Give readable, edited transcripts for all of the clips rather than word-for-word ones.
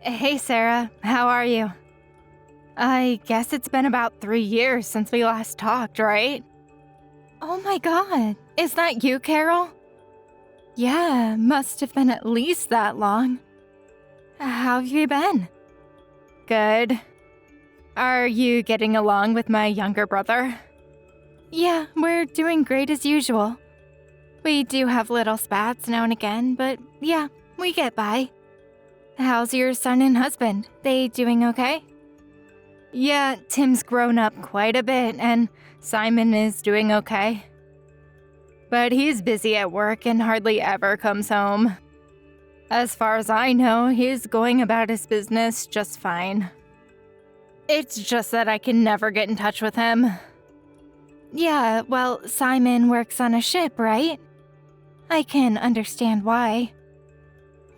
Hey Sarah, how are you? I guess it's been about 3 years since we last talked, right? Oh my god, is that you, Carol? Yeah, must have been at least that long. How have you been? Good. Are you getting along with my younger brother? Yeah, we're doing great as usual. We do have little spats now and again, but yeah, we get by. How's your son and husband? They doing okay? Yeah, Tim's grown up quite a bit, and Simon is doing okay. But he's busy at work and hardly ever comes home. As far as I know, he's going about his business just fine. It's just that I can never get in touch with him. Yeah, well, Simon works on a ship, right? I can understand why.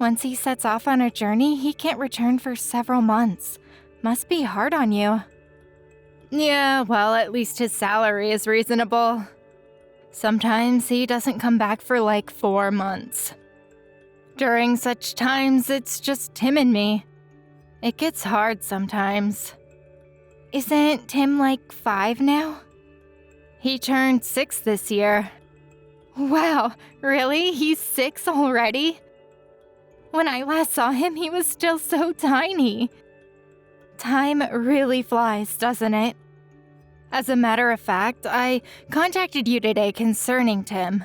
Once he sets off on a journey, he can't return for several months. Must be hard on you. Yeah, well, at least his salary is reasonable. Sometimes he doesn't come back for like 4 months. During such times, it's just Tim and me. It gets hard sometimes. Isn't Tim like 5 now? He turned 6 this year. Wow, really? He's 6 already? When I last saw him, he was still so tiny. Time really flies, doesn't it? As a matter of fact, I contacted you today concerning Tim.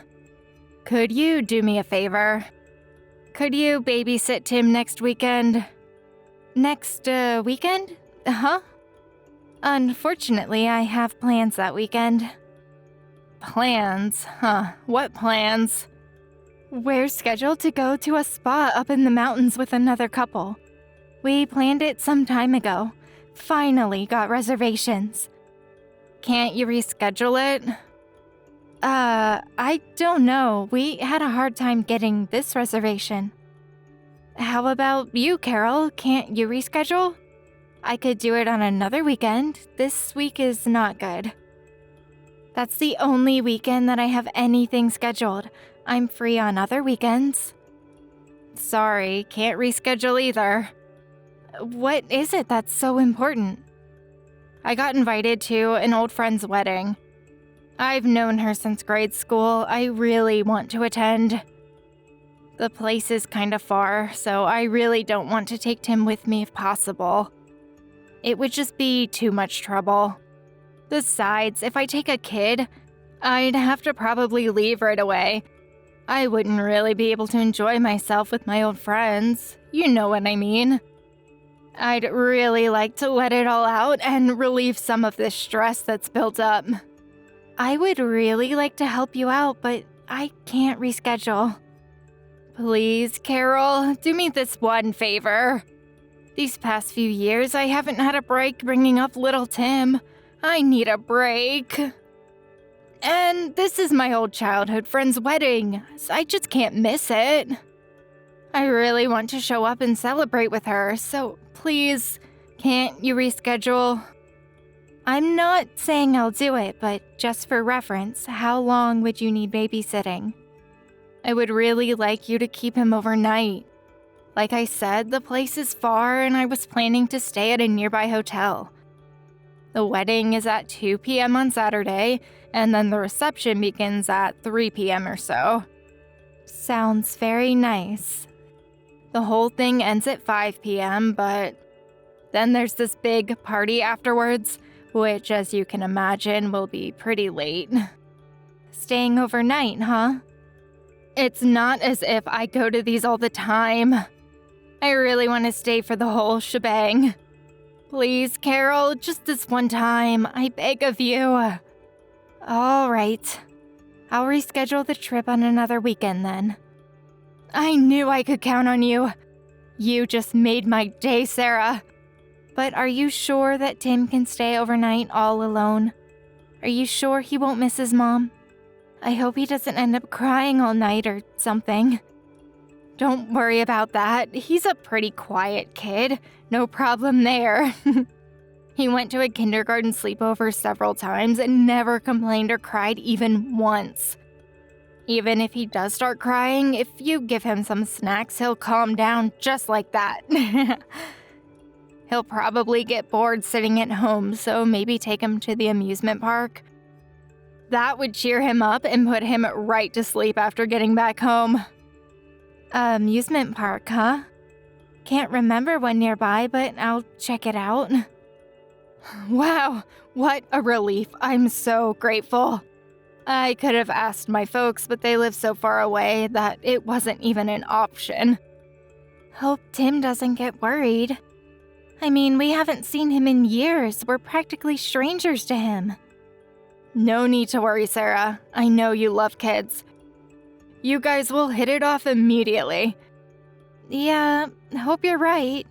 Could you do me a favor? Could you babysit Tim next weekend? Next weekend? Huh? Unfortunately, I have plans that weekend. Plans? Huh, what plans? We're scheduled to go to a spa up in the mountains with another couple. We planned it some time ago. Finally got reservations. Can't you reschedule it? I don't know. We had a hard time getting this reservation. How about you, Carol? Can't you reschedule? I could do it on another weekend. This week is not good. That's the only weekend that I have anything scheduled. I'm free on other weekends. Sorry, can't reschedule either. What is it that's so important? I got invited to an old friend's wedding. I've known her since grade school. I really want to attend. The place is kind of far, so I really don't want to take Tim with me if possible. It would just be too much trouble. Besides, if I take a kid, I'd have to probably leave right away. I wouldn't really be able to enjoy myself with my old friends. You know what I mean. I'd really like to let it all out and relieve some of this stress that's built up. I would really like to help you out, but I can't reschedule. Please, Carol, do me this one favor. These past few years, I haven't had a break bringing up little Tim. I need a break. And this is my old childhood friend's wedding, so I just can't miss it. I really want to show up and celebrate with her, so please, can't you reschedule? I'm not saying I'll do it, but just for reference, how long would you need babysitting? I would really like you to keep him overnight. Like I said, the place is far and I was planning to stay at a nearby hotel. The wedding is at 2 p.m. on Saturday, and then the reception begins at 3 p.m. or so. Sounds very nice. The whole thing ends at 5 p.m., but then there's this big party afterwards, which, as you can imagine, will be pretty late. Staying overnight, huh? It's not as if I go to these all the time. I really want to stay for the whole shebang. Please, Carol, just this one time, I beg of you. All right. I'll reschedule the trip on another weekend then. I knew I could count on you. You just made my day, Sarah. But are you sure that Tim can stay overnight all alone? Are you sure he won't miss his mom? I hope he doesn't end up crying all night or something. Don't worry about that. He's a pretty quiet kid. No problem there. He went to a kindergarten sleepover several times and never complained or cried even once. Even if he does start crying, if you give him some snacks, he'll calm down just like that. He'll probably get bored sitting at home, so maybe take him to the amusement park. That would cheer him up and put him right to sleep after getting back home. Amusement park, huh? Can't remember one nearby, but I'll check it out. Wow, what a relief. I'm so grateful. I could have asked my folks, but they live so far away that it wasn't even an option. Hope Tim doesn't get worried. I mean, we haven't seen him in years. We're practically strangers to him. No need to worry, Sarah. I know you love kids. You guys will hit it off immediately. Yeah, hope you're right.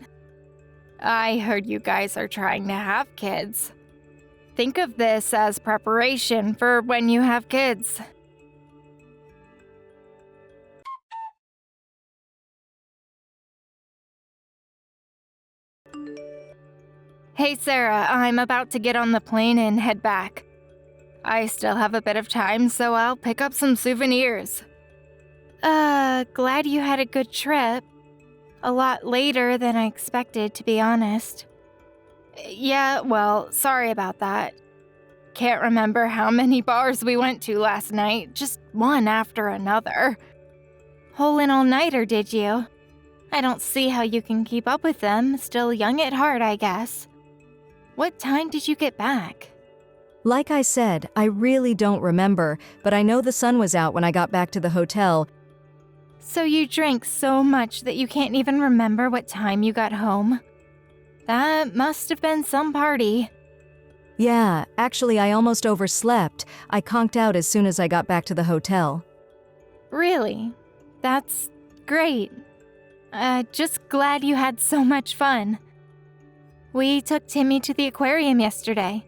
I heard you guys are trying to have kids. Think of this as preparation for when you have kids. Hey Sarah, I'm about to get on the plane and head back. I still have a bit of time, so I'll pick up some souvenirs. Glad you had a good trip. A lot later than I expected, to be honest. Yeah, well, sorry about that. Can't remember how many bars we went to last night, just one after another. Whole and all-nighter, did you? I don't see how you can keep up with them, still young at heart, I guess. What time did you get back? Like I said, I really don't remember, but I know the sun was out when I got back to the hotel. So you drank so much that you can't even remember what time you got home? That must have been some party. Yeah, actually I almost overslept. I conked out as soon as I got back to the hotel. Really? That's great. Just glad you had so much fun. We took Timmy to the aquarium yesterday.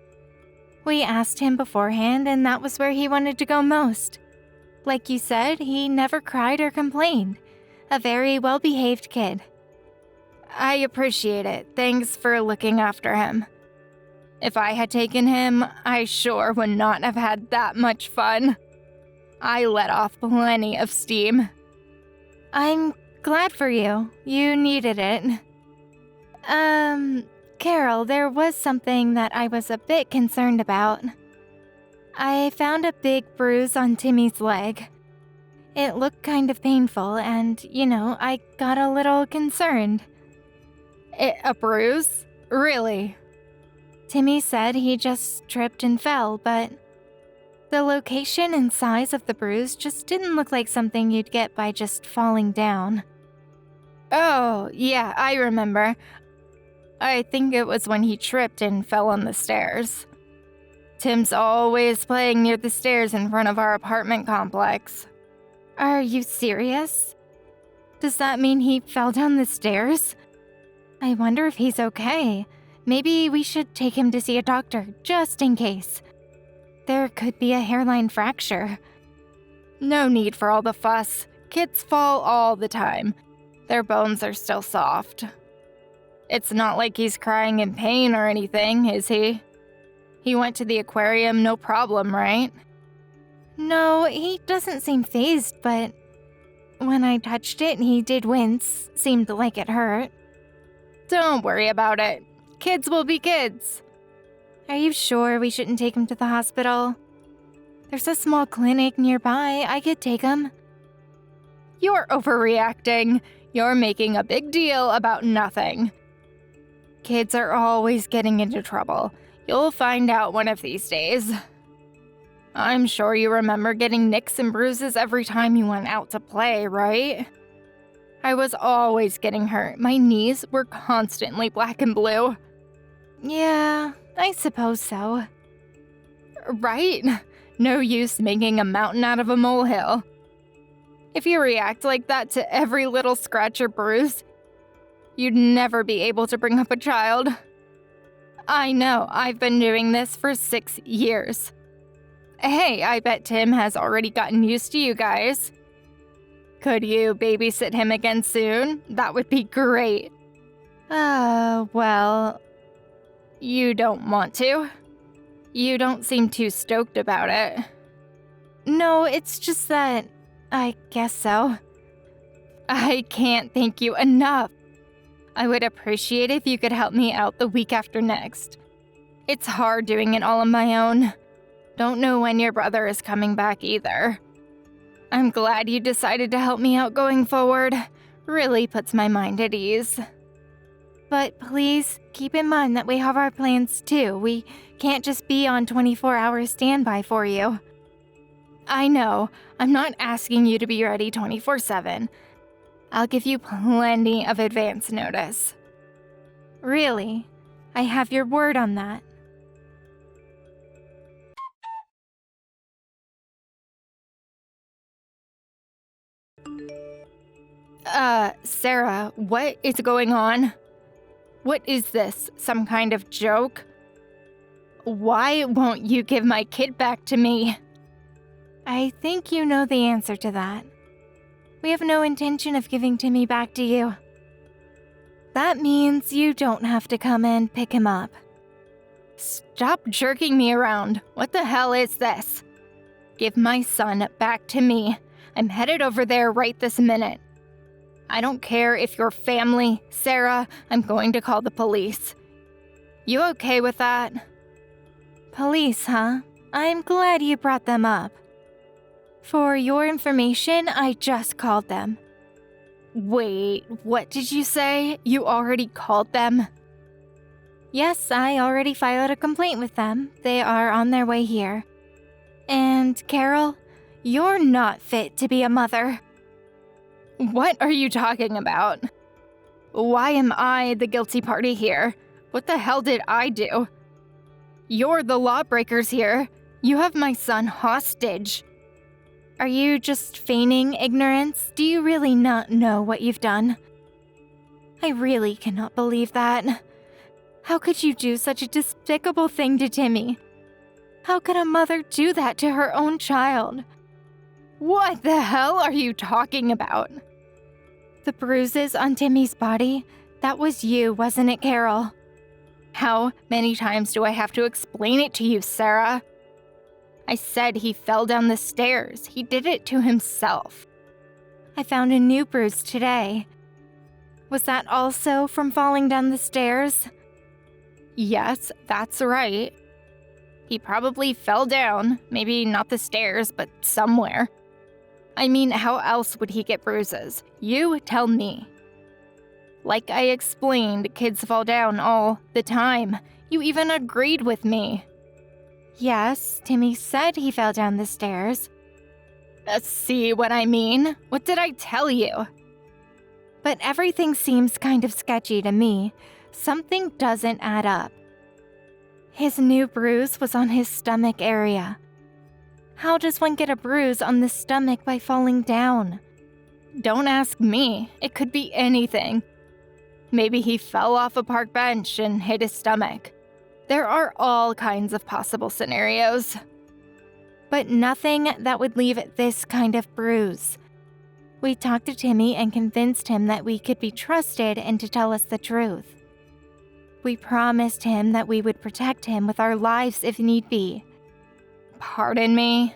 We asked him beforehand, and that was where he wanted to go most. Like you said, he never cried or complained. A very well-behaved kid. I appreciate it. Thanks for looking after him. If I had taken him, I sure would not have had that much fun. I let off plenty of steam. I'm glad for you. You needed it. Carol, there was something that I was a bit concerned about. I found a big bruise on Timmy's leg. It looked kind of painful and, I got a little concerned. A bruise? Really? Timmy said he just tripped and fell, but the location and size of the bruise just didn't look like something you'd get by just falling down. Oh, yeah, I remember. I think it was when he tripped and fell on the stairs. Tim's always playing near the stairs in front of our apartment complex. Are you serious? Does that mean he fell down the stairs? I wonder if he's okay. Maybe we should take him to see a doctor, just in case. There could be a hairline fracture. No need for all the fuss. Kids fall all the time. Their bones are still soft. It's not like he's crying in pain or anything, is he? He went to the aquarium, no problem, right? No, he doesn't seem fazed, but when I touched it, he did wince. Seemed like it hurt. Don't worry about it. Kids will be kids. Are you sure we shouldn't take him to the hospital? There's a small clinic nearby. I could take him. You're overreacting. You're making a big deal about nothing. Kids are always getting into trouble. You'll find out one of these days. I'm sure you remember getting nicks and bruises every time you went out to play, right? I was always getting hurt. My knees were constantly black and blue. Yeah, I suppose so. Right? No use making a mountain out of a molehill. If you react like that to every little scratch or bruise, you'd never be able to bring up a child. I know, I've been doing this for 6 years. Hey, I bet Tim has already gotten used to you guys. Could you babysit him again soon? That would be great. Well, you don't want to? You don't seem too stoked about it. No, it's just that I guess so. I can't thank you enough. I would appreciate if you could help me out the week after next. It's hard doing it all on my own. Don't know when your brother is coming back either. I'm glad you decided to help me out going forward. Really puts my mind at ease. But please keep in mind that we have our plans too. We can't just be on 24-hour standby for you. I know, I'm not asking you to be ready 24/7. I'll give you plenty of advance notice. Really, I have your word on that. Sarah, what is going on? What is this, some kind of joke? Why won't you give my kid back to me? I think you know the answer to that. We have no intention of giving Timmy back to you. That means you don't have to come and pick him up. Stop jerking me around. What the hell is this? Give my son back to me. I'm headed over there right this minute. I don't care if you're family, Sarah. I'm going to call the police. You okay with that? Police, huh? I'm glad you brought them up. For your information, I just called them. Wait, what did you say? You already called them? Yes, I already filed a complaint with them. They are on their way here. And, Carol, you're not fit to be a mother. What are you talking about? Why am I the guilty party here? What the hell did I do? You're the lawbreakers here. You have my son hostage. Are you just feigning ignorance? Do you really not know what you've done? I really cannot believe that. How could you do such a despicable thing to Timmy? How could a mother do that to her own child? What the hell are you talking about? The bruises on Timmy's body, that was you, wasn't it, Carol? How many times do I have to explain it to you, Sarah? I said he fell down the stairs. He did it to himself. I found a new bruise today. Was that also from falling down the stairs? Yes, that's right. He probably fell down, maybe not the stairs, but somewhere. I mean, how else would he get bruises? You tell me. Like I explained, kids fall down all the time. You even agreed with me. Yes, Timmy said he fell down the stairs. See what I mean? What did I tell you? But everything seems kind of sketchy to me. Something doesn't add up. His new bruise was on his stomach area. How does one get a bruise on the stomach by falling down? Don't ask me. It could be anything. Maybe he fell off a park bench and hit his stomach. There are all kinds of possible scenarios. But nothing that would leave this kind of bruise. We talked to Timmy and convinced him that we could be trusted and to tell us the truth. We promised him that we would protect him with our lives if need be. Pardon me?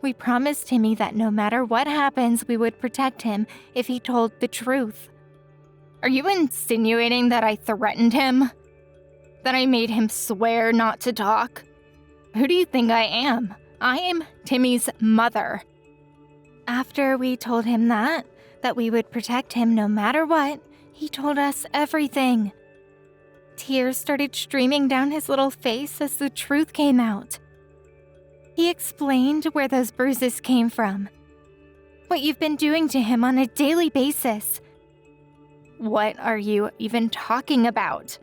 We promised Timmy that no matter what happens, we would protect him if he told the truth. Are you insinuating that I threatened him? That I made him swear not to talk? Who do you think I am? I am Timmy's mother. After we told him that we would protect him no matter what, he told us everything. Tears started streaming down his little face as the truth came out. He explained where those bruises came from, what you've been doing to him on a daily basis. What are you even talking about?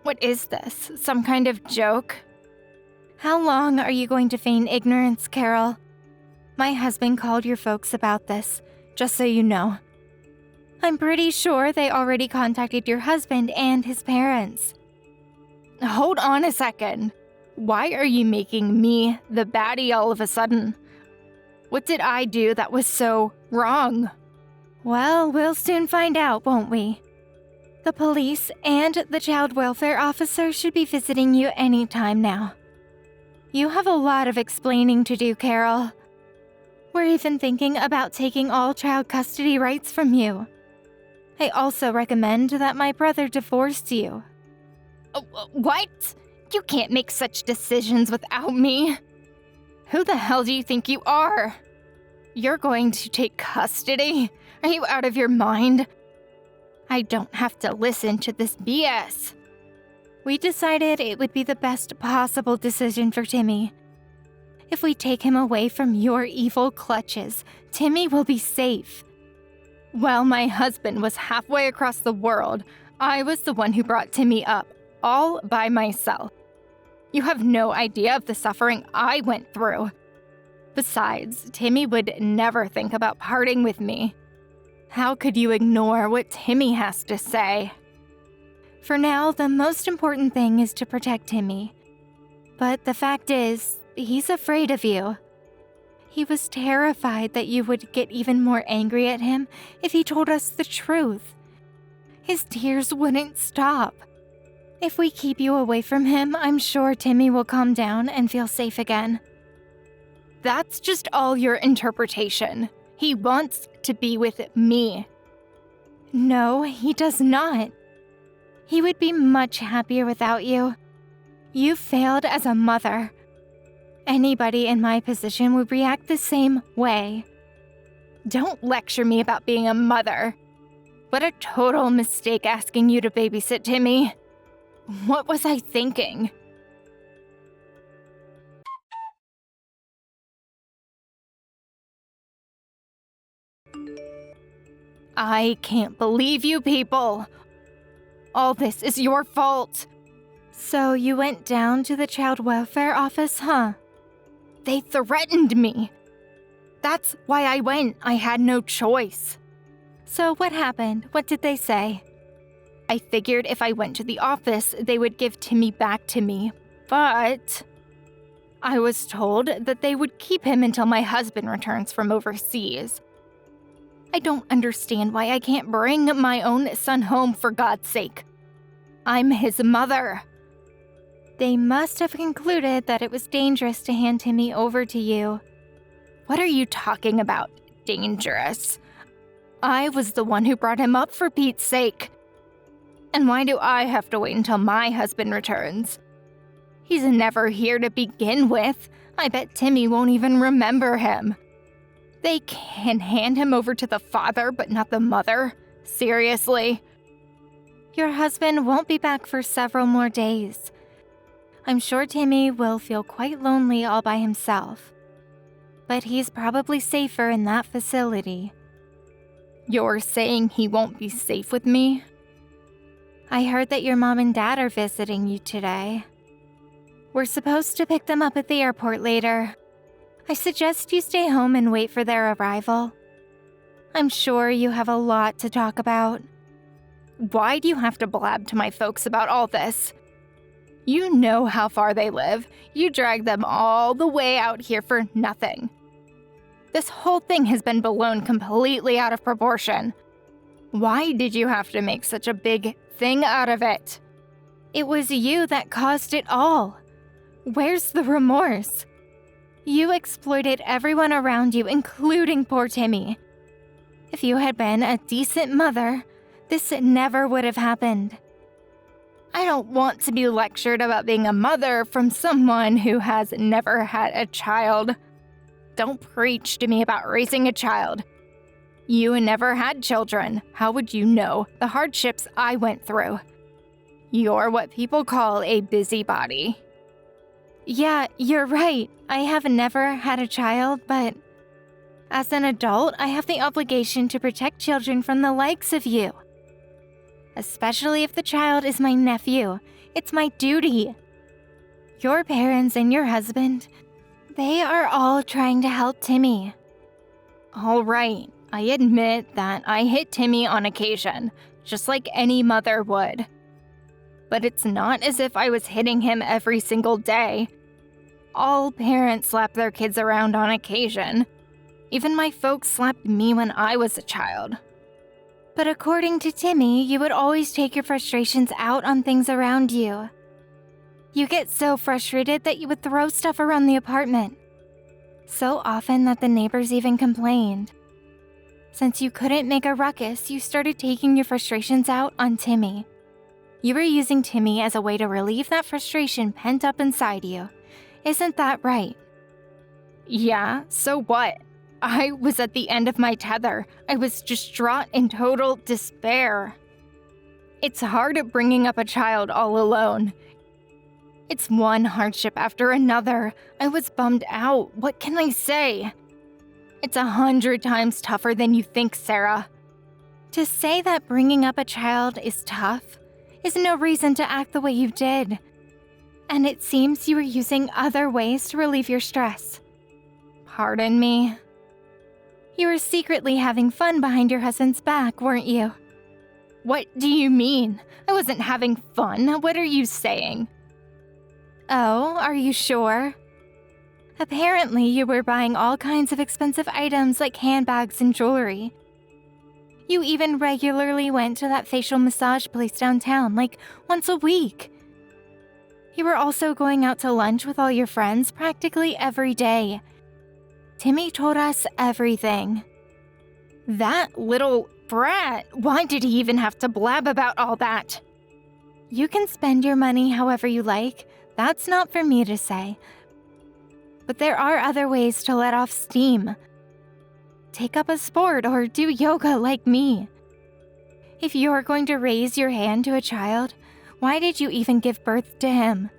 What is this? Some kind of joke? How long are you going to feign ignorance, Carol? My husband called your folks about this, just so you know. I'm pretty sure they already contacted your husband and his parents. Hold on a second. Why are you making me the baddie all of a sudden? What did I do that was so wrong? Well, we'll soon find out, won't we? The police and the child welfare officer should be visiting you any time now. You have a lot of explaining to do, Carol. We're even thinking about taking all child custody rights from you. I also recommend that my brother divorce you. What? You can't make such decisions without me. Who the hell do you think you are? You're going to take custody? Are you out of your mind? I don't have to listen to this BS. We decided it would be the best possible decision for Timmy. If we take him away from your evil clutches, Timmy will be safe. While my husband was halfway across the world, I was the one who brought Timmy up, all by myself. You have no idea of the suffering I went through. Besides, Timmy would never think about parting with me. How could you ignore what Timmy has to say? For now, the most important thing is to protect Timmy. But the fact is, he's afraid of you. He was terrified that you would get even more angry at him if he told us the truth. His tears wouldn't stop. If we keep you away from him, I'm sure Timmy will calm down and feel safe again. That's just all your interpretation. He wants to be with me. No, he does not. He would be much happier without you. You failed as a mother. Anybody in my position would react the same way. Don't lecture me about being a mother. What a total mistake asking you to babysit Timmy. What was I thinking? I can't believe you people. All this is your fault. So you went down to the child welfare office, huh? They threatened me. That's why I went. I had no choice. So what happened? What did they say? I figured if I went to the office, they would give Timmy back to me, but I was told that they would keep him until my husband returns from overseas. I don't understand why I can't bring my own son home, for God's sake. I'm his mother. They must have concluded that it was dangerous to hand Timmy over to you. What are you talking about, dangerous? I was the one who brought him up, for Pete's sake. And why do I have to wait until my husband returns? He's never here to begin with. I bet Timmy won't even remember him. They can hand him over to the father, but not the mother? Seriously? Your husband won't be back for several more days. I'm sure Timmy will feel quite lonely all by himself. But he's probably safer in that facility. You're saying he won't be safe with me? I heard that your mom and dad are visiting you today. We're supposed to pick them up at the airport later. I suggest you stay home and wait for their arrival. I'm sure you have a lot to talk about. Why do you have to blab to my folks about all this? You know how far they live. You drag them all the way out here for nothing. This whole thing has been blown completely out of proportion. Why did you have to make such a big thing out of it? It was you that caused it all. Where's the remorse? You exploited everyone around you, including poor Timmy. If you had been a decent mother, this never would have happened. I don't want to be lectured about being a mother from someone who has never had a child. Don't preach to me about raising a child. You never had children. How would you know the hardships I went through? You're what people call a busybody. Yeah, you're right. I have never had a child, but as an adult, I have the obligation to protect children from the likes of you. Especially if the child is my nephew. It's my duty. Your parents and your husband, they are all trying to help Timmy. All right, I admit that I hit Timmy on occasion, just like any mother would. But it's not as if I was hitting him every single day. All parents slap their kids around on occasion. Even my folks slapped me when I was a child. But according to Timmy, you would always take your frustrations out on things around you. You get so frustrated that you would throw stuff around the apartment. So often that the neighbors even complained. Since you couldn't make a ruckus, you started taking your frustrations out on Timmy. You were using Timmy as a way to relieve that frustration pent up inside you. Isn't that right? Yeah, so what? I was at the end of my tether. I was distraught in total despair. It's hard bringing up a child all alone. It's one hardship after another. I was bummed out. What can I say? It's 100 times tougher than you think, Sarah. To say that bringing up a child is tough is no reason to act the way you did. And it seems you were using other ways to relieve your stress. Pardon me? You were secretly having fun behind your husband's back, weren't you? What do you mean? I wasn't having fun. What are you saying? Oh, are you sure? Apparently, you were buying all kinds of expensive items like handbags and jewelry. You even regularly went to that facial massage place downtown, like once a week. You were also going out to lunch with all your friends practically every day. Timmy told us everything. That little brat, why did he even have to blab about all that? You can spend your money however you like. That's not for me to say. But there are other ways to let off steam. Take up a sport or do yoga like me. If you're going to raise your hand to a child, why did you even give birth to him?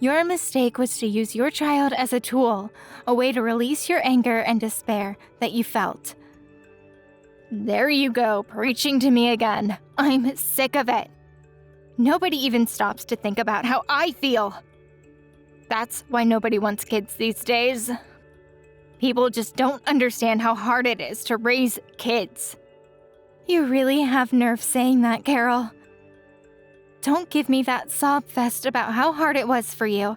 Your mistake was to use your child as a tool, a way to release your anger and despair that you felt. There you go, preaching to me again. I'm sick of it. Nobody even stops to think about how I feel. That's why nobody wants kids these days. People just don't understand how hard it is to raise kids. You really have nerve saying that, Carol. Don't give me that sob fest about how hard it was for you.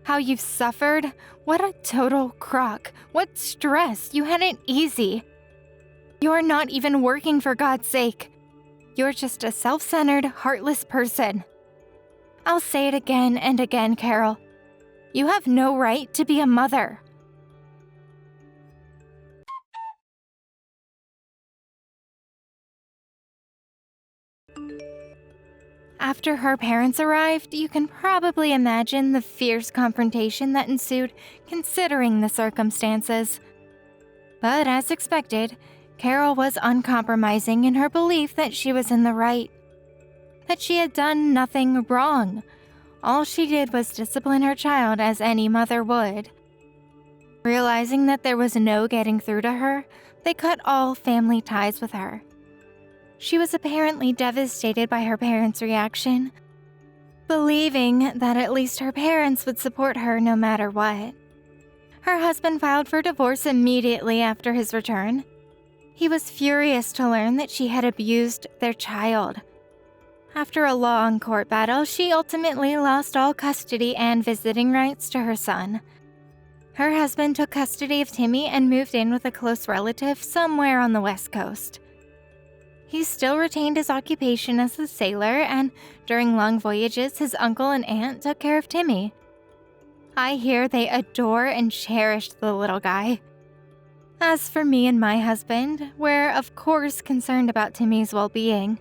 How you've suffered. What a total crock. What stress. You had it easy. You're not even working for God's sake. You're just a self-centered, heartless person. I'll say it again and again, Carol. You have no right to be a mother. After her parents arrived, you can probably imagine the fierce confrontation that ensued considering the circumstances. But as expected, Carol was uncompromising in her belief that she was in the right. That she had done nothing wrong. All she did was discipline her child as any mother would. Realizing that there was no getting through to her, they cut all family ties with her. She was apparently devastated by her parents' reaction, believing that at least her parents would support her no matter what. Her husband filed for divorce immediately after his return. He was furious to learn that she had abused their child. After a long court battle, she ultimately lost all custody and visiting rights to her son. Her husband took custody of Timmy and moved in with a close relative somewhere on the West Coast. He still retained his occupation as a sailor, and during long voyages, his uncle and aunt took care of Timmy. I hear they adore and cherish the little guy. As for me and my husband, we're of course concerned about Timmy's well-being.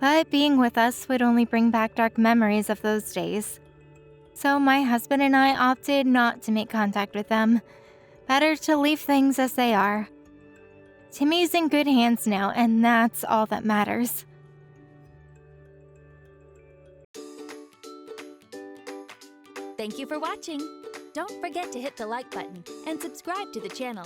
But being with us would only bring back dark memories of those days. So my husband and I opted not to make contact with them. Better to leave things as they are. Timmy's in good hands now, and that's all that matters. Thank you for watching. Don't forget to hit the like button and subscribe to the channel.